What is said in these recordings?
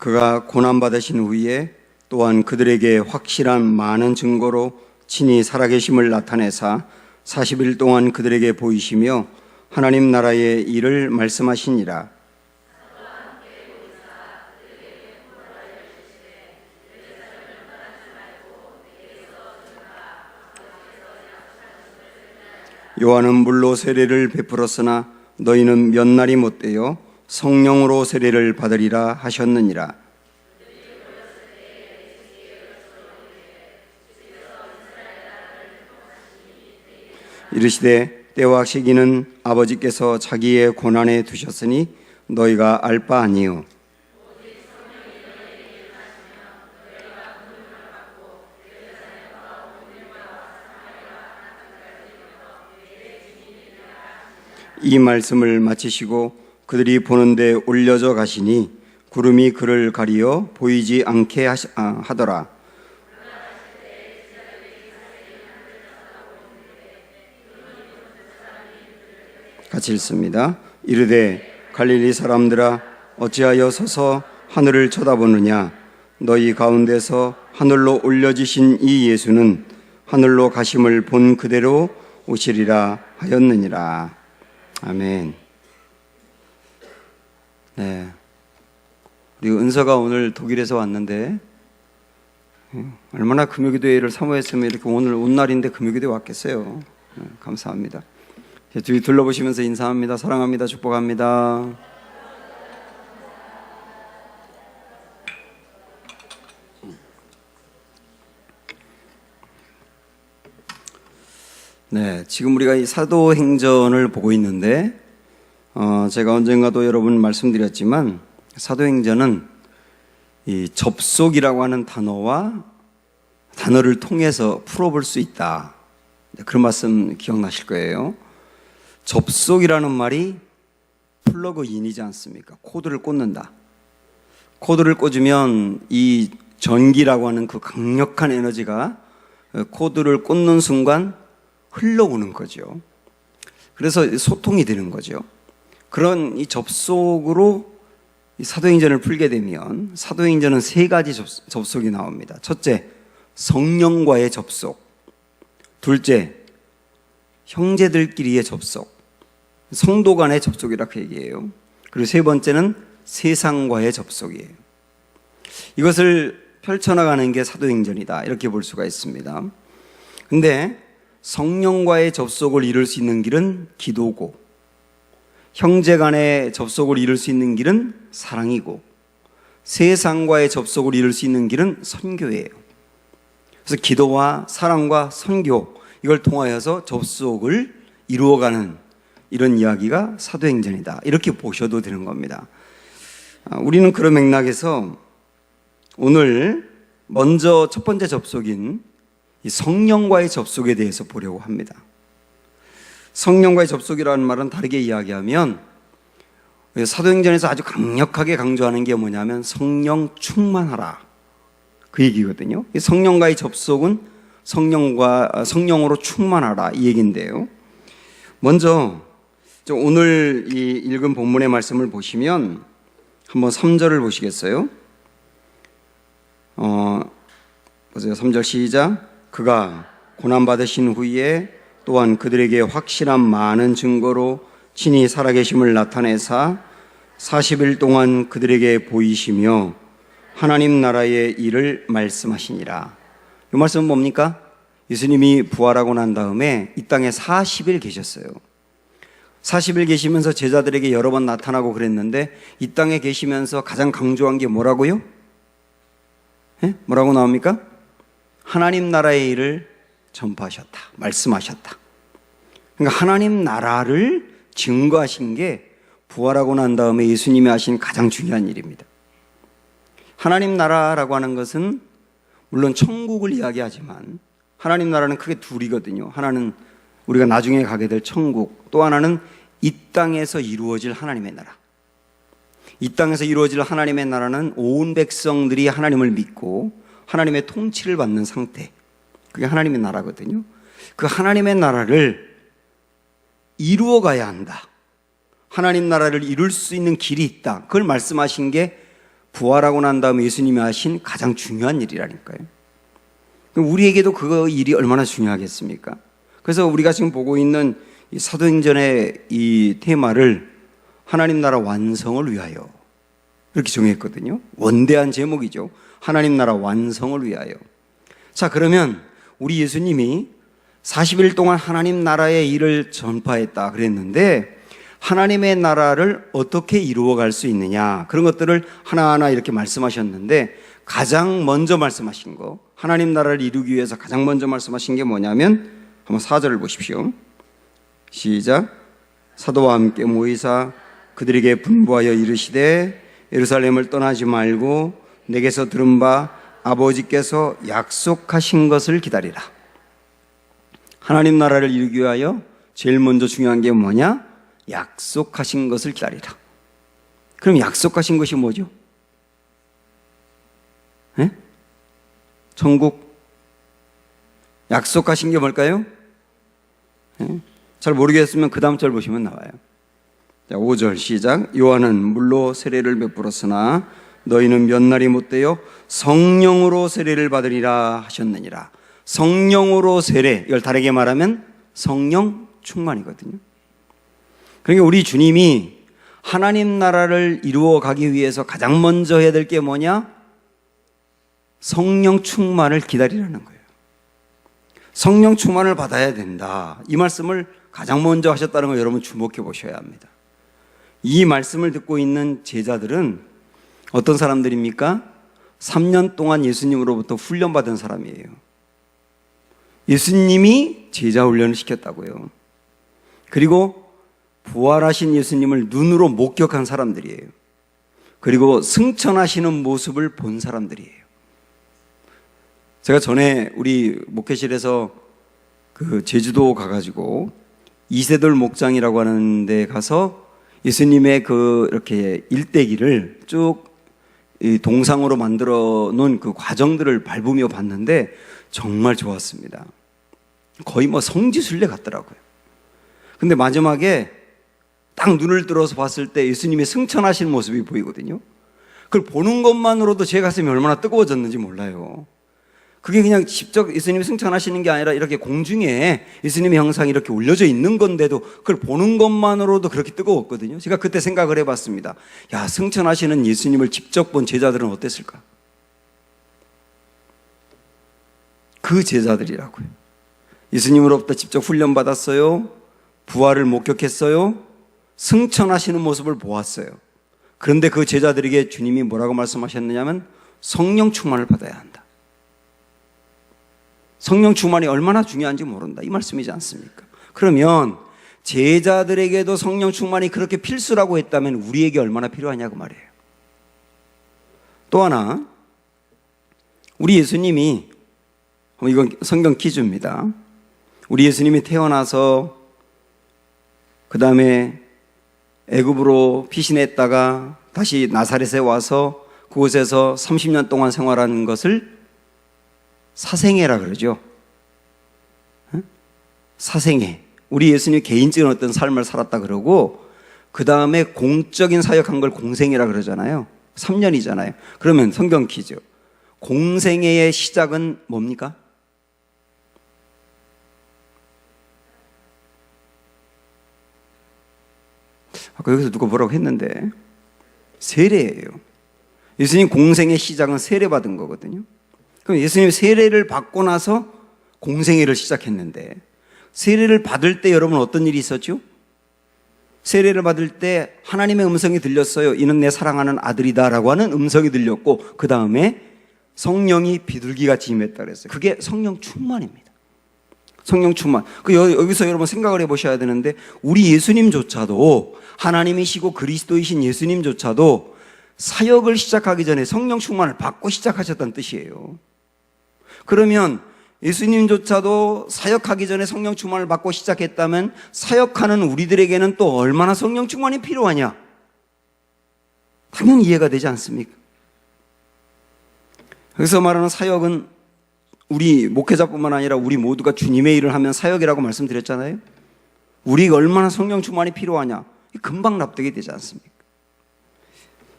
그가 고난받으신 후에 또한 그들에게 확실한 많은 증거로 친히 살아계심을 나타내사 40일 동안 그들에게 보이시며 하나님 나라의 일을 말씀하시니라. 요한은 물로 세례를 베풀었으나 너희는 몇 날이 못되어 성령으로 세례를 받으리라 하셨느니라. 이르시되 때와 시기는 아버지께서 자기의 고난에 두셨으니 너희가 알 바 아니요. 이 말씀을 마치시고 그들이 보는데 올려져 가시니 구름이 그를 가리어 보이지 않게 하더라. 같이 읽습니다. 이르되 갈릴리 사람들아 어찌하여 서서 하늘을 쳐다보느냐. 너희 가운데서 하늘로 올려지신 이 예수는 하늘로 가심을 본 그대로 오시리라 하였느니라. 아멘. 네, 우리 은서가 오늘 독일에서 왔는데 얼마나 금요기도회를 사모했으면 이렇게 오늘 온 날인데 금요기도회 왔겠어요. 감사합니다. 뒤 둘러보시면서 인사합니다. 사랑합니다. 축복합니다. 네, 지금 우리가 이 사도행전을 보고 있는데 제가 언젠가도 여러분 말씀드렸지만 사도행전은 이 접속이라고 하는 단어를 통해서 풀어볼 수 있다. 그런 말씀 기억나실 거예요. 접속이라는 말이 플러그인이지 않습니까? 코드를 꽂는다. 코드를 꽂으면 이 전기라고 하는 그 강력한 에너지가 코드를 꽂는 순간 흘러오는 거죠. 그래서 소통이 되는 거죠. 그런 이 접속으로 이 사도행전을 풀게 되면 사도행전은 세 가지 접속이 나옵니다. 첫째, 성령과의 접속. 둘째, 형제들끼리의 접속. 성도 간의 접속이라고 얘기해요. 그리고 세 번째는 세상과의 접속이에요. 이것을 펼쳐나가는 게 사도행전이다. 이렇게 볼 수가 있습니다. 근데 성령과의 접속을 이룰 수 있는 길은 기도고, 형제 간의 접속을 이룰 수 있는 길은 사랑이고, 세상과의 접속을 이룰 수 있는 길은 선교예요. 그래서 기도와 사랑과 선교, 이걸 통하여서 접속을 이루어가는 이런 이야기가 사도행전이다. 이렇게 보셔도 되는 겁니다. 우리는 그런 맥락에서 오늘 먼저 첫 번째 접속인 이 성령과의 접속에 대해서 보려고 합니다. 성령과의 접속이라는 말은 다르게 이야기하면 사도행전에서 아주 강력하게 강조하는 게 뭐냐면 성령 충만하라, 그 얘기거든요. 성령과의 접속은 성령으로 충만하라, 이 얘기인데요. 먼저 오늘 이 읽은 본문의 말씀을 보시면 한번 3절을 보시겠어요? 보세요. 3절 시작. 그가 고난받으신 후에 또한 그들에게 확실한 많은 증거로 친히 살아계심을 나타내사 40일 동안 그들에게 보이시며 하나님 나라의 일을 말씀하시니라. 이 말씀은 뭡니까? 예수님이 부활하고 난 다음에 이 땅에 40일 계셨어요. 40일 계시면서 제자들에게 여러 번 나타나고 그랬는데 이 땅에 계시면서 가장 강조한 게 뭐라고요? 뭐라고 나옵니까? 하나님 나라의 일을 전파하셨다, 말씀하셨다. 그러니까 하나님 나라를 증거하신 게 부활하고 난 다음에 예수님이 하신 가장 중요한 일입니다. 하나님 나라라고 하는 것은 물론 천국을 이야기하지만 하나님 나라는 크게 둘이거든요. 하나는 우리가 나중에 가게 될 천국, 또 하나는 이 땅에서 이루어질 하나님의 나라. 이 땅에서 이루어질 하나님의 나라는 온 백성들이 하나님을 믿고 하나님의 통치를 받는 상태, 그게 하나님의 나라거든요. 그 하나님의 나라를 이루어 가야 한다. 하나님 나라를 이룰 수 있는 길이 있다. 그걸 말씀하신 게 부활하고 난 다음에 예수님이 하신 가장 중요한 일이라니까요. 우리에게도 그 일이 얼마나 중요하겠습니까? 그래서 우리가 지금 보고 있는 이 사도행전의 이 테마를 하나님 나라 완성을 위하여 이렇게 정했거든요. 원대한 제목이죠. 하나님 나라 완성을 위하여. 자, 그러면 우리 예수님이 40일 동안 하나님 나라의 일을 전파했다 그랬는데 하나님의 나라를 어떻게 이루어갈 수 있느냐, 그런 것들을 하나하나 이렇게 말씀하셨는데 가장 먼저 말씀하신 거, 하나님 나라를 이루기 위해서 가장 먼저 말씀하신 게 뭐냐면 한번 4절을 보십시오. 시작. 사도와 함께 모이사 그들에게 분부하여 이르시되 예루살렘을 떠나지 말고 내게서 들은 바 아버지께서 약속하신 것을 기다리라. 하나님 나라를 이루기 위하여 제일 먼저 중요한 게 뭐냐? 약속하신 것을 기다리라. 그럼 약속하신 것이 뭐죠? 네? 천국. 약속하신 게 뭘까요? 네? 잘 모르겠으면 그 다음 절 보시면 나와요. 자, 5절 시작. 요한은 물로 세례를 베풀었으나 너희는 몇 날이 못되어 성령으로 세례를 받으리라 하셨느니라. 성령으로 세례, 이걸 다르게 말하면 성령 충만이거든요. 그러니까 우리 주님이 하나님 나라를 이루어 가기 위해서 가장 먼저 해야 될 게 뭐냐? 성령 충만을 기다리라는 거예요. 성령 충만을 받아야 된다. 이 말씀을 가장 먼저 하셨다는 거 여러분 주목해 보셔야 합니다. 이 말씀을 듣고 있는 제자들은 어떤 사람들입니까? 3년 동안 예수님으로부터 훈련받은 사람이에요. 예수님이 제자 훈련을 시켰다고요. 그리고 부활하신 예수님을 눈으로 목격한 사람들이에요. 그리고 승천하시는 모습을 본 사람들이에요. 제가 전에 우리 목회실에서 그 제주도 가가지고 이세돌 목장이라고 하는 데 가서 예수님의 그 이렇게 일대기를 쭉 동상으로 만들어 놓은 그 과정들을 밟으며 봤는데 정말 좋았습니다. 거의 뭐 성지순례 같더라고요. 근데 마지막에 딱 눈을 들어서 봤을 때 예수님이 승천하신 모습이 보이거든요. 그걸 보는 것만으로도 제 가슴이 얼마나 뜨거워졌는지 몰라요. 그게 그냥 직접 예수님이 승천하시는 게 아니라 이렇게 공중에 예수님의 형상이 이렇게 올려져 있는 건데도 그걸 보는 것만으로도 그렇게 뜨거웠거든요. 제가 그때 생각을 해봤습니다. 야, 승천하시는 예수님을 직접 본 제자들은 어땠을까? 그 제자들이라고요. 예수님으로부터 직접 훈련받았어요. 부활을 목격했어요. 승천하시는 모습을 보았어요. 그런데 그 제자들에게 주님이 뭐라고 말씀하셨느냐면 성령 충만을 받아야 한다. 성령 충만이 얼마나 중요한지 모른다, 이 말씀이지 않습니까? 그러면 제자들에게도 성령 충만이 그렇게 필수라고 했다면 우리에게 얼마나 필요하냐고 말이에요. 또 하나, 우리 예수님이, 이건 성경 퀴즈입니다. 우리 예수님이 태어나서 그 다음에 애굽으로 피신했다가 다시 나사렛에 와서 그곳에서 30년 동안 생활하는 것을 사생애라 그러죠. 사생애. 우리 예수님이 개인적인 어떤 삶을 살았다 그러고 그 다음에 공적인 사역한 걸 공생애라 그러잖아요. 3년이잖아요. 그러면 성경 퀴즈. 공생애의 시작은 뭡니까? 아까 여기서 누가 뭐라고 했는데 세례예요. 예수님 공생의 시작은 세례 받은 거거든요. 그럼 예수님이 세례를 받고 나서 공생애를 시작했는데 세례를 받을 때 여러분 어떤 일이 있었죠? 세례를 받을 때 하나님의 음성이 들렸어요. 이는 내 사랑하는 아들이다 라고 하는 음성이 들렸고 그 다음에 성령이 비둘기같이 임했다 그랬어요. 그게 성령 충만입니다. 성령 충만. 여기서 여러분 생각을 해보셔야 되는데 우리 예수님조차도 하나님이시고 그리스도이신 예수님조차도 사역을 시작하기 전에 성령 충만을 받고 시작하셨다는 뜻이에요. 그러면 예수님조차도 사역하기 전에 성령 충만을 받고 시작했다면 사역하는 우리들에게는 또 얼마나 성령 충만이 필요하냐? 당연히 이해가 되지 않습니까? 여기서 말하는 사역은 우리 목회자뿐만 아니라 우리 모두가 주님의 일을 하면 사역이라고 말씀드렸잖아요. 우리가 얼마나 성령 충만이 필요하냐? 금방 납득이 되지 않습니까?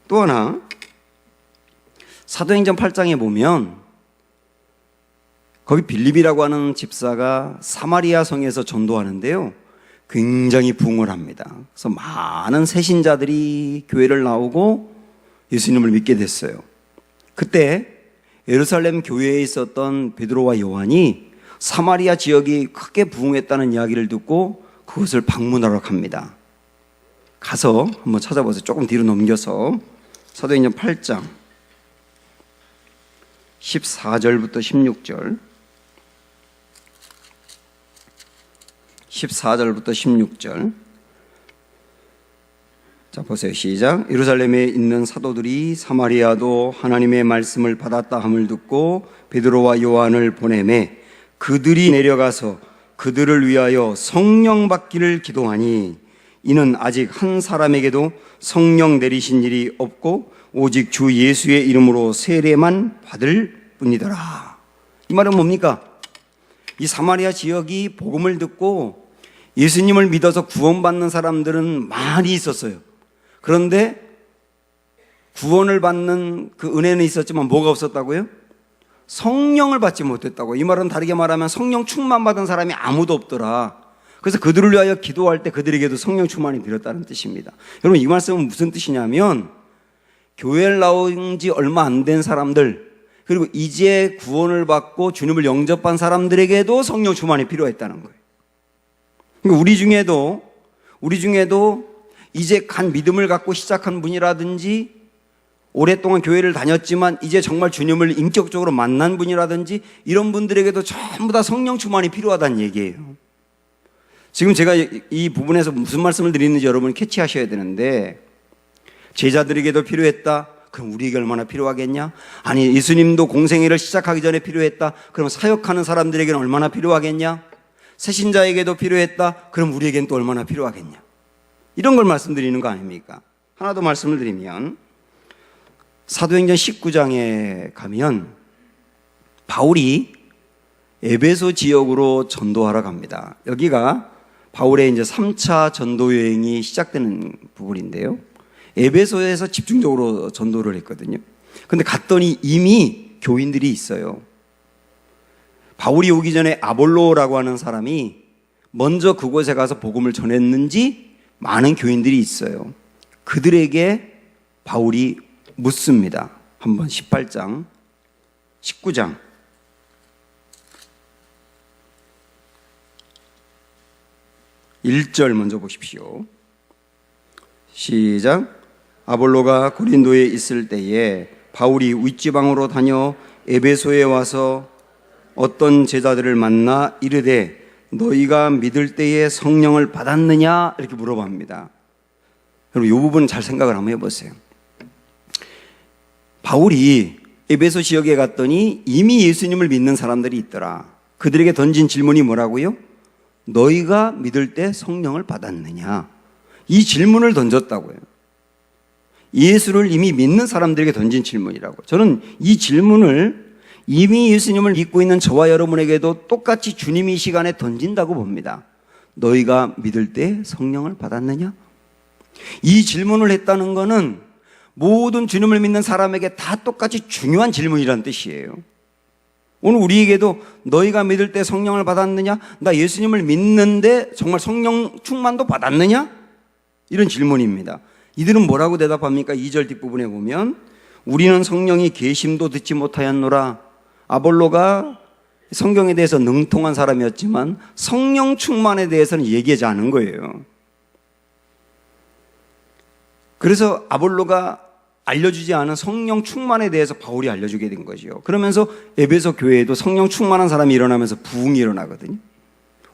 또 하나, 사도행전 8장에 보면 거기 빌립이라고 하는 집사가 사마리아 성에서 전도하는데요, 굉장히 부흥을 합니다. 그래서 많은 새신자들이 교회를 나오고 예수님을 믿게 됐어요. 그때 예루살렘 교회에 있었던 베드로와 요한이 사마리아 지역이 크게 부흥했다는 이야기를 듣고 그것을 방문하러 갑니다. 가서 한번 찾아보세요. 조금 뒤로 넘겨서 사도행전 8장 14절부터 16절 14절부터 16절. 자, 보세요. 시작. 예루살렘에 있는 사도들이 사마리아도 하나님의 말씀을 받았다 함을 듣고 베드로와 요한을 보내매 그들이 내려가서 그들을 위하여 성령 받기를 기도하니 이는 아직 한 사람에게도 성령 내리신 일이 없고 오직 주 예수의 이름으로 세례만 받을 뿐이더라. 이 말은 뭡니까? 이 사마리아 지역이 복음을 듣고 예수님을 믿어서 구원받는 사람들은 많이 있었어요. 그런데 구원을 받는 그 은혜는 있었지만 뭐가 없었다고요? 성령을 받지 못했다고. 이 말은 다르게 말하면 성령 충만 받은 사람이 아무도 없더라. 그래서 그들을 위하여 기도할 때 그들에게도 성령 충만이 빌었다는 뜻입니다. 여러분, 이 말씀은 무슨 뜻이냐면 교회를 나온 지 얼마 안 된 사람들, 그리고 이제 구원을 받고 주님을 영접한 사람들에게도 성령 충만이 필요했다는 거예요. 그러니까 우리 중에도 이제 간 믿음을 갖고 시작한 분이라든지 오랫동안 교회를 다녔지만 이제 정말 주님을 인격적으로 만난 분이라든지 이런 분들에게도 전부 다 성령 충만이 필요하다는 얘기예요. 지금 제가 이 부분에서 무슨 말씀을 드리는지 여러분이 캐치하셔야 되는데, 제자들에게도 필요했다. 그럼 우리에게 얼마나 필요하겠냐? 아니, 예수님도 공생애를 시작하기 전에 필요했다. 그럼 사역하는 사람들에게는 얼마나 필요하겠냐? 새신자에게도 필요했다. 그럼 우리에겐 또 얼마나 필요하겠냐? 이런 걸 말씀드리는 거 아닙니까? 하나 더 말씀을 드리면 사도행전 19장에 가면 바울이 에베소 지역으로 전도하러 갑니다. 여기가 바울의 이제 3차 전도 여행이 시작되는 부분인데요. 에베소에서 집중적으로 전도를 했거든요. 근데 갔더니 이미 교인들이 있어요. 바울이 오기 전에 아볼로라고 하는 사람이 먼저 그곳에 가서 복음을 전했는지 많은 교인들이 있어요. 그들에게 바울이 묻습니다. 한번 18장, 19장. (1절) 먼저 보십시오. 시작. 아볼로가 고린도에 있을 때에 바울이 윗지방으로 다녀 에베소에 와서 어떤 제자들을 만나 이르되 너희가 믿을 때에 성령을 받았느냐? 이렇게 물어봅니다. 여러분, 이 부분 잘 생각을 한번 해보세요. 바울이 에베소 지역에 갔더니 이미 예수님을 믿는 사람들이 있더라. 그들에게 던진 질문이 뭐라고요? 너희가 믿을 때 성령을 받았느냐? 이 질문을 던졌다고요. 예수를 이미 믿는 사람들에게 던진 질문이라고. 저는 이 질문을 이미 예수님을 믿고 있는 저와 여러분에게도 똑같이 주님이 이 시간에 던진다고 봅니다. 너희가 믿을 때 성령을 받았느냐? 이 질문을 했다는 것은 모든 주님을 믿는 사람에게 다 똑같이 중요한 질문이라는 뜻이에요. 오늘 우리에게도 너희가 믿을 때 성령을 받았느냐? 나 예수님을 믿는데 정말 성령 충만도 받았느냐? 이런 질문입니다. 이들은 뭐라고 대답합니까? 2절 뒷부분에 보면 우리는 성령이 계심도 듣지 못하였노라. 아볼로가 성경에 대해서 능통한 사람이었지만 성령 충만에 대해서는 얘기하지 않은 거예요. 그래서 아볼로가 알려주지 않은 성령 충만에 대해서 바울이 알려주게 된 거죠. 그러면서 에베소 교회에도 성령 충만한 사람이 일어나면서 부흥이 일어나거든요.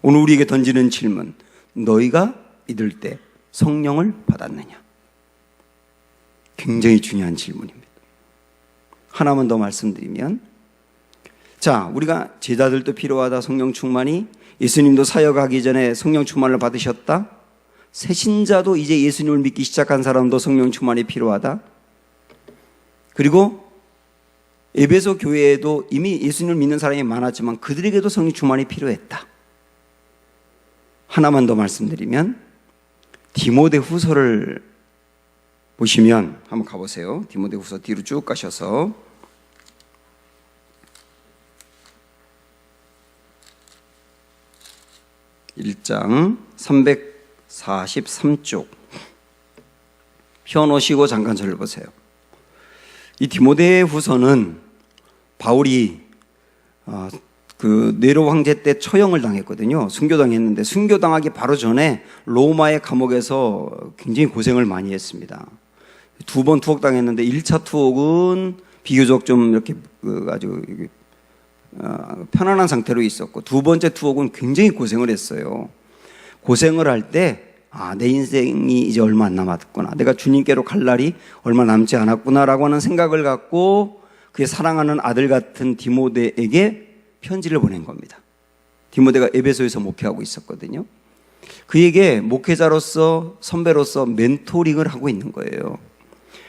오늘 우리에게 던지는 질문, 너희가 믿을 때 성령을 받았느냐? 굉장히 중요한 질문입니다. 하나만 더 말씀드리면, 자, 우리가 제자들도 필요하다, 성령 충만이. 예수님도 사역하기 전에 성령 충만을 받으셨다. 새신자도 이제 예수님을 믿기 시작한 사람도 성령 충만이 필요하다. 그리고 에베소 교회에도 이미 예수님을 믿는 사람이 많았지만 그들에게도 성령 충만이 필요했다. 하나만 더 말씀드리면, 디모데후서를 보시면 한번 가보세요. 디모데후서 뒤로 쭉 가셔서 1장 343쪽 펴놓으시고 잠깐 저를 보세요. 이 디모데 후서는 바울이 그 네로 황제 때 처형을 당했거든요. 순교당했는데 순교당하기 바로 전에 로마의 감옥에서 굉장히 고생을 많이 했습니다. 2번 투옥당했는데 1차 투옥은 비교적 좀 이렇게 아주 편안한 상태로 있었고, 2번째 투옥은 굉장히 고생을 했어요. 고생을 할 때 내 인생이 이제 얼마 안 남았구나, 내가 주님께로 갈 날이 얼마 남지 않았구나라고 하는 생각을 갖고 그의 사랑하는 아들 같은 디모데에게 편지를 보낸 겁니다. 디모데가 에베소에서 목회하고 있었거든요. 그에게 목회자로서 선배로서 멘토링을 하고 있는 거예요.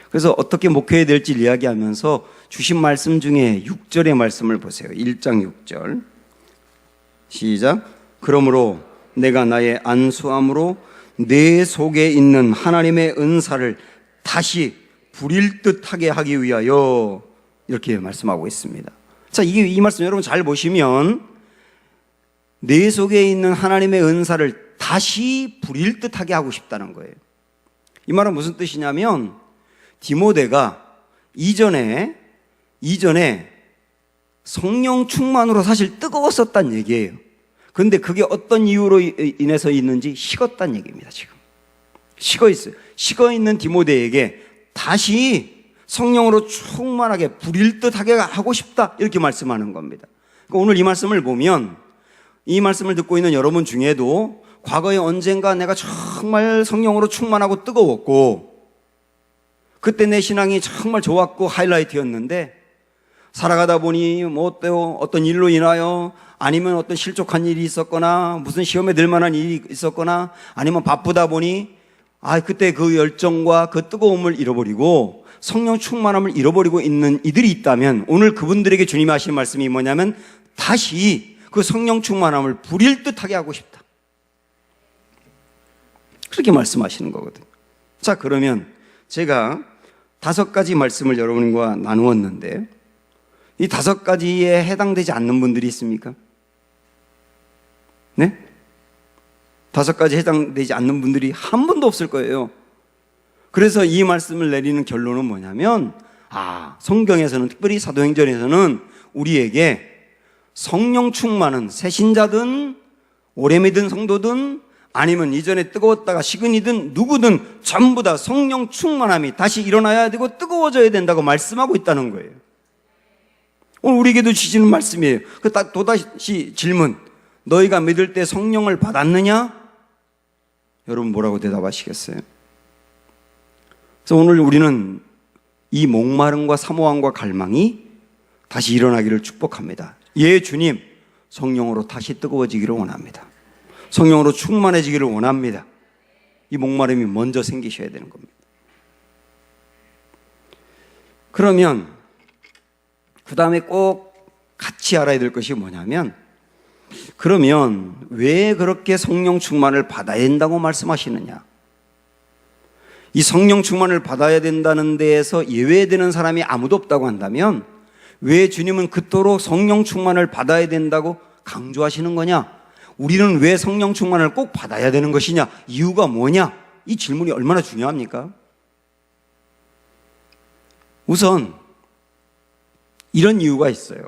그래서 어떻게 목회해야 될지 이야기하면서 주신 말씀 중에 6절의 말씀을 보세요. 1장 6절 시작. 그러므로 내가 나의 안수함으로 내 속에 있는 하나님의 은사를 다시 부릴 듯하게 하기 위하여, 이렇게 말씀하고 있습니다. 자, 이 말씀 여러분 잘 보시면 내 속에 있는 하나님의 은사를 다시 부릴 듯하게 하고 싶다는 거예요. 이 말은 무슨 뜻이냐면 디모데가 이전에 성령 충만으로 사실 뜨거웠었단 얘기예요. 그런데 그게 어떤 이유로 인해서 있는지 식었단 얘기입니다. 지금 식어 있어요. 식어 있는 디모데에게 다시 성령으로 충만하게 부릴 듯하게 하고 싶다, 이렇게 말씀하는 겁니다. 그러니까 오늘 이 말씀을 보면, 이 말씀을 듣고 있는 여러분 중에도 과거에 언젠가 내가 정말 성령으로 충만하고 뜨거웠고 그때 내 신앙이 정말 좋았고 하이라이트였는데, 살아가다 보니 뭐 어떤 일로 인하여, 아니면 어떤 실족한 일이 있었거나 무슨 시험에 들 만한 일이 있었거나, 아니면 바쁘다 보니 그때 그 열정과 그 뜨거움을 잃어버리고 성령 충만함을 잃어버리고 있는 이들이 있다면, 오늘 그분들에게 주님이 하시는 말씀이 뭐냐면 다시 그 성령 충만함을 부릴 듯하게 하고 싶다, 그렇게 말씀하시는 거거든요. 자, 그러면 제가 5가지 말씀을 여러분과 나누었는데 이 5가지에 해당되지 않는 분들이 있습니까? 네? 5가지 해당되지 않는 분들이 한 분도 없을 거예요. 그래서 이 말씀을 내리는 결론은 뭐냐면, 성경에서는, 특별히 사도행전에서는 우리에게 성령 충만은 새신자든 오래 믿은 성도든 아니면 이전에 뜨거웠다가 식은 이든 누구든 전부 다 성령 충만함이 다시 일어나야 되고 뜨거워져야 된다고 말씀하고 있다는 거예요. 오늘 우리에게도 주시는 말씀이에요. 또다시 질문, 너희가 믿을 때 성령을 받았느냐? 여러분 뭐라고 대답하시겠어요? 그래서 오늘 우리는 이 목마름과 사모함과 갈망이 다시 일어나기를 축복합니다. 예, 주님, 성령으로 다시 뜨거워지기를 원합니다. 성령으로 충만해지기를 원합니다. 이 목마름이 먼저 생기셔야 되는 겁니다. 그러면 그 다음에 꼭 같이 알아야 될 것이 뭐냐면, 그러면 왜 그렇게 성령 충만을 받아야 된다고 말씀하시느냐? 이 성령 충만을 받아야 된다는 데에서 예외되는 사람이 아무도 없다고 한다면 왜 주님은 그토록 성령 충만을 받아야 된다고 강조하시는 거냐? 우리는 왜 성령 충만을 꼭 받아야 되는 것이냐? 이유가 뭐냐? 이 질문이 얼마나 중요합니까? 우선 이런 이유가 있어요.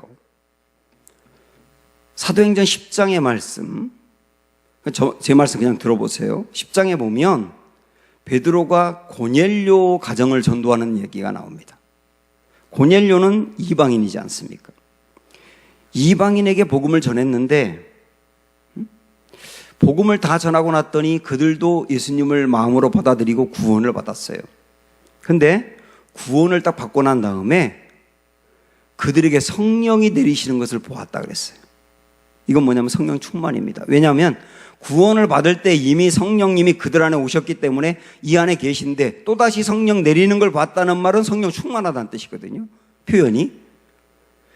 사도행전 10장의 말씀, 제 말씀 그냥 들어보세요. 10장에 보면 베드로가 고넬료 가정을 전도하는 얘기가 나옵니다. 고넬료는 이방인이지 않습니까? 이방인에게 복음을 전했는데 복음을 다 전하고 났더니 그들도 예수님을 마음으로 받아들이고 구원을 받았어요. 근데 구원을 딱 받고 난 다음에 그들에게 성령이 내리시는 것을 보았다 그랬어요. 이건 뭐냐면 성령 충만입니다. 왜냐하면 구원을 받을 때 이미 성령님이 그들 안에 오셨기 때문에 이 안에 계신데 또다시 성령 내리는 걸 봤다는 말은 성령 충만하다는 뜻이거든요, 표현이.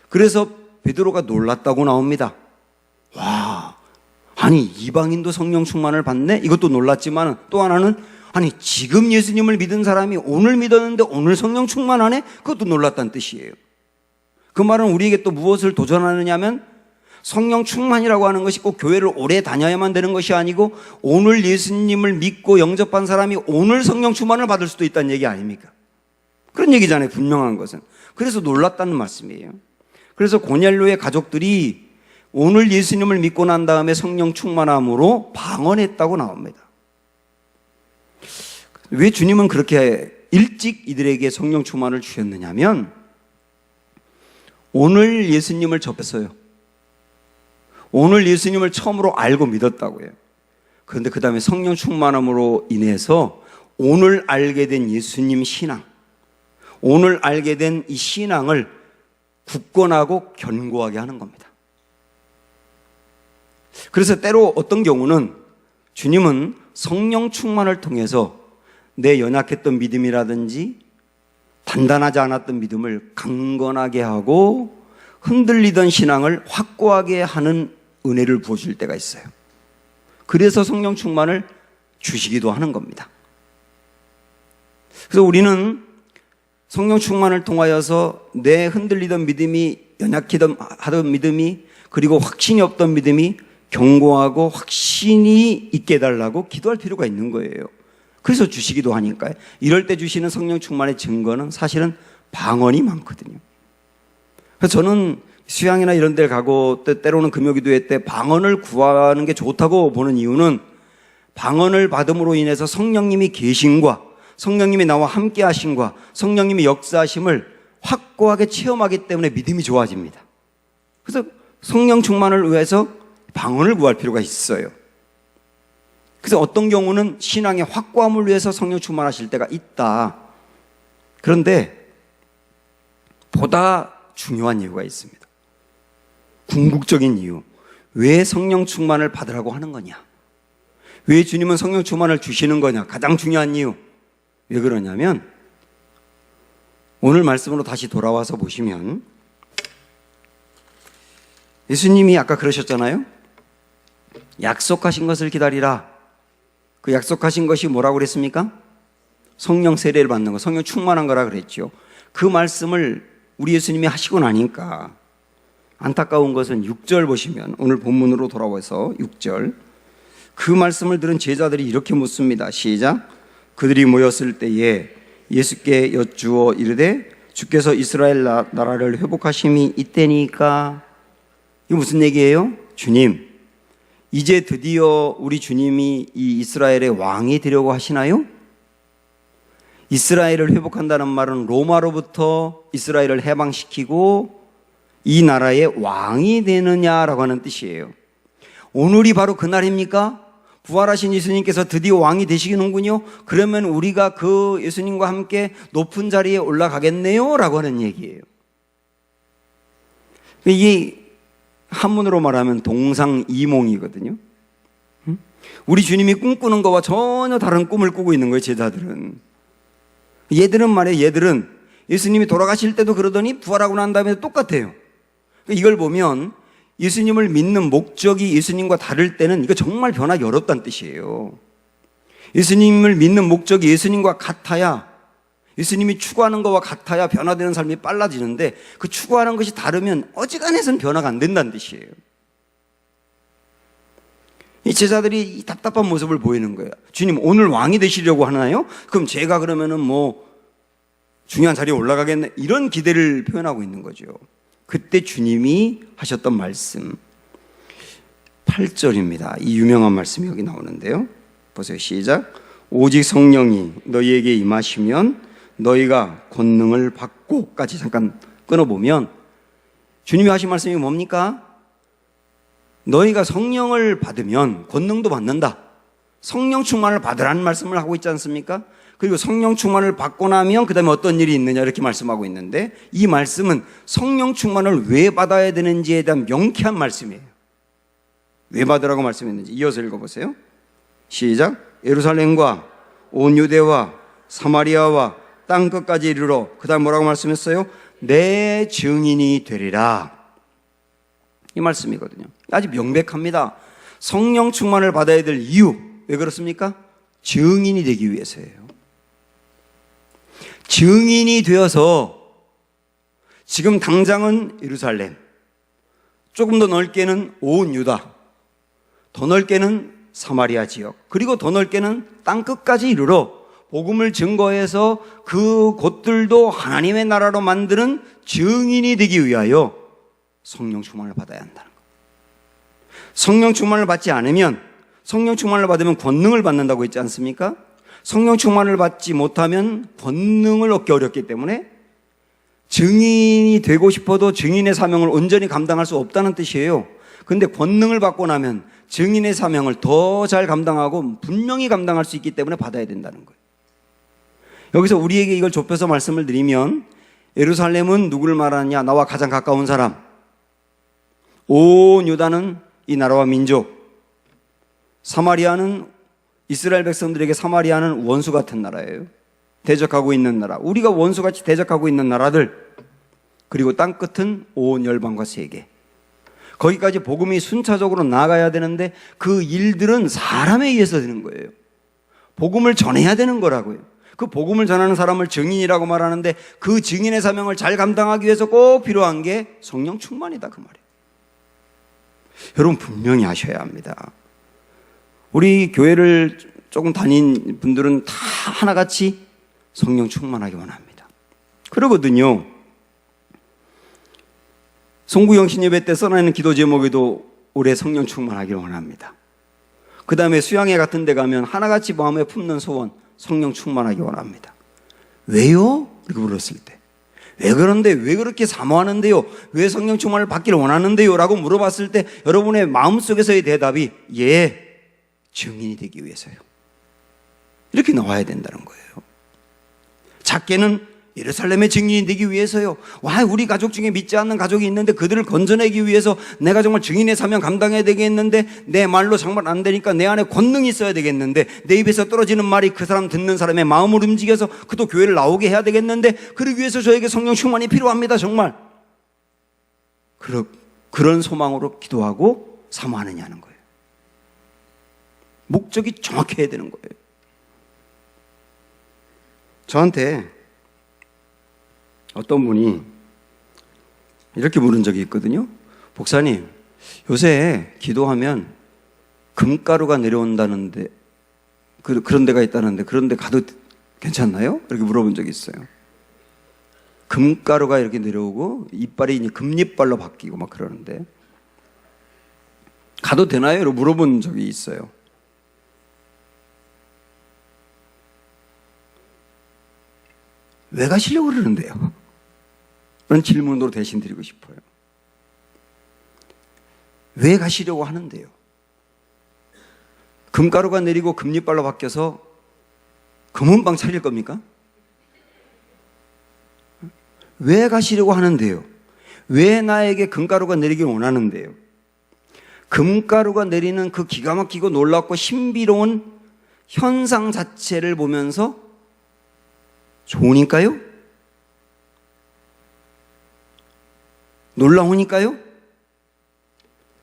그래서 베드로가 놀랐다고 나옵니다. 와, 아니 이방인도 성령 충만을 받네? 이것도 놀랐지만 또 하나는, 아니 지금 예수님을 믿은 사람이 오늘 믿었는데 오늘 성령 충만하네? 그것도 놀랐다는 뜻이에요. 그 말은 우리에게 또 무엇을 도전하느냐 하면 성령 충만이라고 하는 것이 꼭 교회를 오래 다녀야만 되는 것이 아니고 오늘 예수님을 믿고 영접한 사람이 오늘 성령 충만을 받을 수도 있다는 얘기 아닙니까? 그런 얘기잖아요, 분명한 것은. 그래서 놀랐다는 말씀이에요. 그래서 고넬료의 가족들이 오늘 예수님을 믿고 난 다음에 성령 충만함으로 방언했다고 나옵니다. 왜 주님은 그렇게 일찍 이들에게 성령 충만을 주셨느냐면 오늘 예수님을 접했어요. 오늘 예수님을 처음으로 알고 믿었다고요. 그런데 그 다음에 성령 충만함으로 인해서 오늘 알게 된 예수님 신앙, 오늘 알게 된 이 신앙을 굳건하고 견고하게 하는 겁니다. 그래서 때로 어떤 경우는 주님은 성령 충만을 통해서 내 연약했던 믿음이라든지 단단하지 않았던 믿음을 강건하게 하고 흔들리던 신앙을 확고하게 하는 은혜를 부어줄 때가 있어요. 그래서 성령 충만을 주시기도 하는 겁니다. 그래서 우리는 성령 충만을 통하여서 내 흔들리던 믿음이 하던 믿음이 그리고 확신이 없던 믿음이 견고하고 확신이 있게 해달라고 기도할 필요가 있는 거예요. 그래서 주시기도 하니까요. 이럴 때 주시는 성령 충만의 증거는 사실은 방언이 많거든요. 그래서 저는 수양이나 이런 데를 가고 때로는 금요기도회 때 방언을 구하는 게 좋다고 보는 이유는 방언을 받음으로 인해서 성령님이 계심과 성령님이 나와 함께 하심과 성령님이 역사하심을 확고하게 체험하기 때문에 믿음이 좋아집니다. 그래서 성령 충만을 위해서 방언을 구할 필요가 있어요. 그래서 어떤 경우는 신앙의 확고함을 위해서 성령 충만하실 때가 있다. 그런데 보다 중요한 이유가 있습니다. 궁극적인 이유. 왜 성령 충만을 받으라고 하는 거냐? 왜 주님은 성령 충만을 주시는 거냐? 가장 중요한 이유. 왜 그러냐면 오늘 말씀으로 다시 돌아와서 보시면 예수님이 아까 그러셨잖아요. 약속하신 것을 기다리라. 그 약속하신 것이 뭐라고 그랬습니까? 성령 세례를 받는 거, 성령 충만한 거라 그랬죠. 그 말씀을 우리 예수님이 하시고 나니까 안타까운 것은 6절 보시면 오늘 본문으로 돌아와서 6절 그 말씀을 들은 제자들이 이렇게 묻습니다. 시작. 그들이 모였을 때에 예수께 여쭈어 이르되 주께서 이스라엘 나라를 회복하심이 이때니까. 이거 무슨 얘기예요? 주님, 이제 드디어 우리 주님이 이 이스라엘의 왕이 되려고 하시나요? 이스라엘을 회복한다는 말은 로마로부터 이스라엘을 해방시키고 이 나라의 왕이 되느냐라고 하는 뜻이에요. 오늘이 바로 그날입니까? 부활하신 예수님께서 드디어 왕이 되시는군요. 그러면 우리가 그 예수님과 함께 높은 자리에 올라가겠네요 라고 하는 얘기예요. 이게 한문으로 말하면 동상이몽이거든요. 우리 주님이 꿈꾸는 것과 전혀 다른 꿈을 꾸고 있는 거예요. 제자들은. 얘들은 말이에요. 얘들은 예수님이 돌아가실 때도 그러더니 부활하고 난 다음에 똑같아요. 이걸 보면 예수님을 믿는 목적이 예수님과 다를 때는 이거 정말 변하기 어렵다는 뜻이에요. 예수님을 믿는 목적이 예수님과 같아야, 예수님이 추구하는 것과 같아야 변화되는 삶이 빨라지는데 그 추구하는 것이 다르면 어지간해서는 변화가 안 된다는 뜻이에요. 이 제자들이 이 답답한 모습을 보이는 거예요. 주님, 오늘 왕이 되시려고 하나요? 그럼 제가 그러면은 뭐 중요한 자리에 올라가겠네, 이런 기대를 표현하고 있는 거죠. 그때 주님이 하셨던 말씀 8절입니다. 이 유명한 말씀이 여기 나오는데요. 보세요. 시작. 오직 성령이 너희에게 임하시면 너희가 권능을 받고까지 잠깐 끊어보면 주님이 하신 말씀이 뭡니까? 너희가 성령을 받으면 권능도 받는다. 성령 충만을 받으라는 말씀을 하고 있지 않습니까? 그리고 성령 충만을 받고 나면 그 다음에 어떤 일이 있느냐 이렇게 말씀하고 있는데 이 말씀은 성령 충만을 왜 받아야 되는지에 대한 명쾌한 말씀이에요. 왜 받으라고 말씀했는지 이어서 읽어보세요. 시작. 예루살렘과 온 유대와 사마리아와 땅끝까지 이르러 그 다음 뭐라고 말씀했어요? 내 증인이 되리라. 이 말씀이거든요. 아주 명백합니다. 성령 충만을 받아야 될 이유, 왜 그렇습니까? 증인이 되기 위해서예요. 증인이 되어서 지금 당장은 예루살렘, 조금 더 넓게는 온 유다, 더 넓게는 사마리아 지역, 그리고 더 넓게는 땅끝까지 이르러 복음을 증거해서 그 곳들도 하나님의 나라로 만드는 증인이 되기 위하여 성령 충만을 받아야 한다는 것. 성령 충만을 받지 않으면, 성령 충만을 받으면 권능을 받는다고 했지 않습니까? 성령 충만을 받지 못하면 권능을 얻기 어렵기 때문에 증인이 되고 싶어도 증인의 사명을 온전히 감당할 수 없다는 뜻이에요. 근데 권능을 받고 나면 증인의 사명을 더 잘 감당하고 분명히 감당할 수 있기 때문에 받아야 된다는 거예요. 여기서 우리에게 이걸 좁혀서 말씀을 드리면, 예루살렘은 누구를 말하느냐? 나와 가장 가까운 사람. 온 유다는 이 나라와 민족. 사마리아는, 이스라엘 백성들에게 사마리아는 원수 같은 나라예요. 대적하고 있는 나라, 우리가 원수같이 대적하고 있는 나라들. 그리고 땅끝은 온 열방과 세계. 거기까지 복음이 순차적으로 나아가야 되는데 그 일들은 사람에 의해서 되는 거예요. 복음을 전해야 되는 거라고요. 그 복음을 전하는 사람을 증인이라고 말하는데 그 증인의 사명을 잘 감당하기 위해서 꼭 필요한 게 성령 충만이다, 그 말이에요. 여러분 분명히 아셔야 합니다. 우리 교회를 조금 다닌 분들은 다 하나같이 성령 충만하기 원합니다. 그러거든요. 송구영 신예배 때 써놔있는 기도 제목에도 올해 성령 충만하기를 원합니다. 그 다음에 수양회 같은 데 가면 하나같이 마음에 품는 소원, 성령 충만하기 원합니다. 왜요? 이렇게 물었을 때, 왜 그런데, 왜 그렇게 사모하는데요? 왜 성령 충만을 받기를 원하는데요? 라고 물어봤을 때 여러분의 마음속에서의 대답이 예, 증인이 되기 위해서요. 이렇게 나와야 된다는 거예요. 작게는 예루살렘의 증인이 되기 위해서요. 와, 우리 가족 중에 믿지 않는 가족이 있는데 그들을 건져내기 위해서 내가 정말 증인의 사명 감당해야 되겠는데, 내 말로 정말 안 되니까 내 안에 권능이 있어야 되겠는데, 내 입에서 떨어지는 말이 그 사람 듣는 사람의 마음을 움직여서 그도 교회를 나오게 해야 되겠는데, 그러기 위해서 저에게 성령 충만이 필요합니다, 정말. 그런 소망으로 기도하고 사모하느냐는 거예요. 목적이 정확해야 되는 거예요. 저한테 어떤 분이 이렇게 물은 적이 있거든요. 목사님, 요새 기도하면 금가루가 내려온다는데, 그런 데가 있다는데 그런 데 가도 괜찮나요? 이렇게 물어본 적이 있어요. 금가루가 이렇게 내려오고 이빨이 이제 금이빨로 바뀌고 막 그러는데 가도 되나요? 이렇게 물어본 적이 있어요. 왜 가시려고 그러는데요? 그런 질문으로 대신 드리고 싶어요. 왜 가시려고 하는데요? 금가루가 내리고 금이빨로 바뀌어서 금은방 차릴 겁니까? 왜 가시려고 하는데요? 왜 나에게 금가루가 내리길 원하는데요? 금가루가 내리는 그 기가 막히고 놀랍고 신비로운 현상 자체를 보면서 좋으니까요? 놀라우니까요?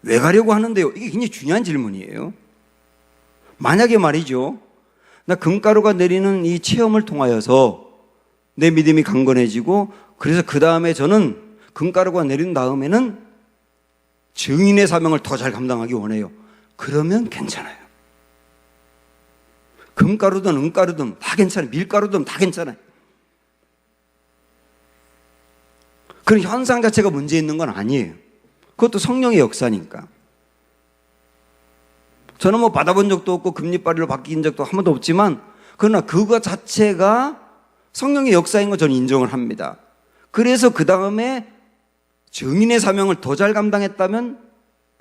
왜 가려고 하는데요? 이게 굉장히 중요한 질문이에요. 만약에 말이죠, 나 금가루가 내리는 이 체험을 통하여서 내 믿음이 강건해지고, 그래서 그 다음에 저는 금가루가 내린 다음에는 증인의 사명을 더 잘 감당하기 원해요. 그러면 괜찮아요. 금가루든 은가루든 다 괜찮아요. 밀가루든 다 괜찮아요. 그런 현상 자체가 문제 있는 건 아니에요. 그것도 성령의 역사니까. 저는 뭐 받아본 적도 없고 금리빨이로 바뀐 적도 한 번도 없지만, 그러나 그거 자체가 성령의 역사인 거 저는 인정을 합니다. 그래서 그 다음에 증인의 사명을 더 잘 감당했다면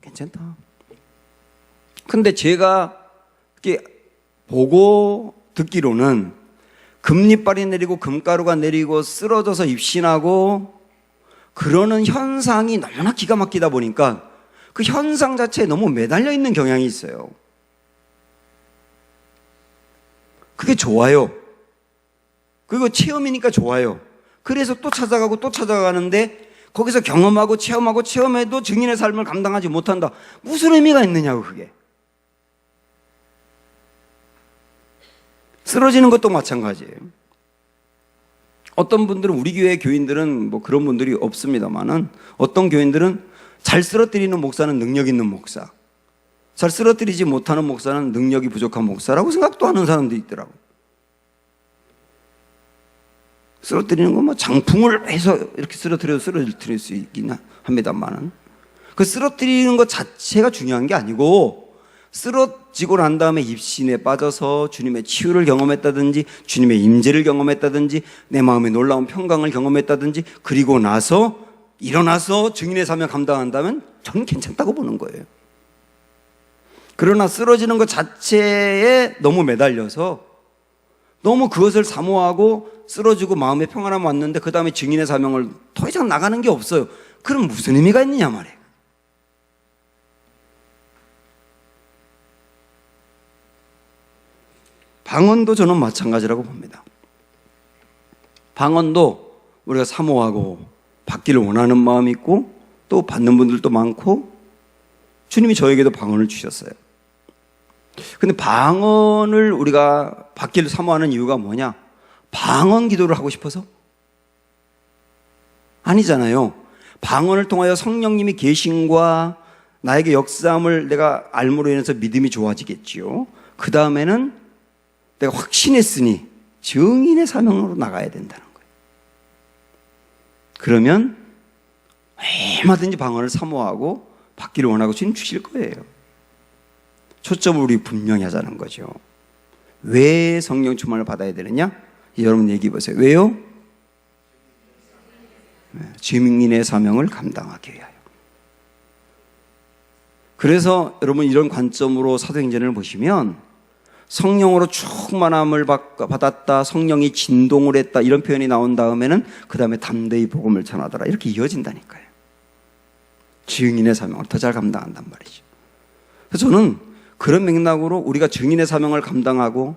괜찮다. 근데 제가 이렇게 보고 듣기로는 금리빨이 내리고 금가루가 내리고 쓰러져서 입신하고 그러는 현상이 너무나 기가 막히다 보니까 그 현상 자체에 너무 매달려 있는 경향이 있어요. 그게 좋아요. 그리고 체험이니까 좋아요. 그래서 또 찾아가고 또 찾아가는데 거기서 경험하고 체험하고 체험해도 증인의 삶을 감당하지 못한다. 무슨 의미가 있느냐고, 그게. 쓰러지는 것도 마찬가지예요. 어떤 분들은, 우리 교회 교인들은 뭐 그런 분들이 없습니다만은, 어떤 교인들은 잘 쓰러뜨리는 목사는 능력 있는 목사, 잘 쓰러뜨리지 못하는 목사는 능력이 부족한 목사라고 생각도 하는 사람도 있더라고요. 쓰러뜨리는 건 뭐 장풍을 해서 이렇게 쓰러뜨려도 쓰러뜨릴 수 있긴 합니다만, 그 쓰러뜨리는 것 자체가 중요한 게 아니고, 쓰러지고 난 다음에 입신에 빠져서 주님의 치유를 경험했다든지, 주님의 임재를 경험했다든지, 내 마음에 놀라운 평강을 경험했다든지, 그리고 나서 일어나서 증인의 사명 감당한다면 저는 괜찮다고 보는 거예요. 그러나 쓰러지는 것 자체에 너무 매달려서 너무 그것을 사모하고 쓰러지고 마음의 평안함 왔는데 그 다음에 증인의 사명을 더 이상 나가는 게 없어요. 그럼 무슨 의미가 있느냐 말이에요. 방언도 저는 마찬가지라고 봅니다. 방언도 우리가 사모하고 받기를 원하는 마음이 있고 또 받는 분들도 많고, 주님이 저에게도 방언을 주셨어요. 근데 방언을 우리가 받기를 사모하는 이유가 뭐냐? 방언 기도를 하고 싶어서? 아니잖아요. 방언을 통하여 성령님이 계심과 나에게 역사함을 내가 알므로 인해서 믿음이 좋아지겠지요. 그 다음에는 내가 확신했으니 증인의 사명으로 나가야 된다는 거예요. 그러면 얼마든지 방언을 사모하고 받기를 원하고 주님 주실 거예요. 초점을 우리 분명히 하자는 거죠. 왜 성령 충만을 받아야 되느냐? 여러분 얘기해 보세요. 왜요? 증인의 사명을 감당하기 위하여. 그래서 여러분 이런 관점으로 사도행전을 보시면 성령으로 충만함을 받았다, 성령이 진동을 했다, 이런 표현이 나온 다음에는 그 다음에 담대히 복음을 전하더라, 이렇게 이어진다니까요. 증인의 사명을 더 잘 감당한단 말이죠. 그래서 저는 그런 맥락으로 우리가 증인의 사명을 감당하고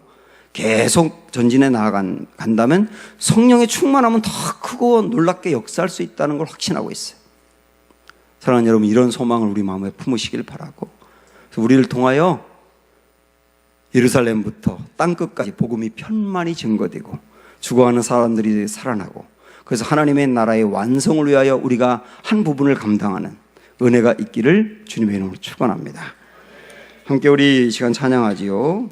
계속 전진해 나아간다면 성령의 충만함은 더 크고 놀랍게 역사할 수 있다는 걸 확신하고 있어요. 사랑하는 여러분, 이런 소망을 우리 마음에 품으시길 바라고, 그래서 우리를 통하여 예루살렘부터 땅끝까지 복음이 편만히 증거되고 죽어가는 사람들이 살아나고, 그래서 하나님의 나라의 완성을 위하여 우리가 한 부분을 감당하는 은혜가 있기를 주님의 이름으로 축원합니다. 함께 우리 이 시간 찬양하지요.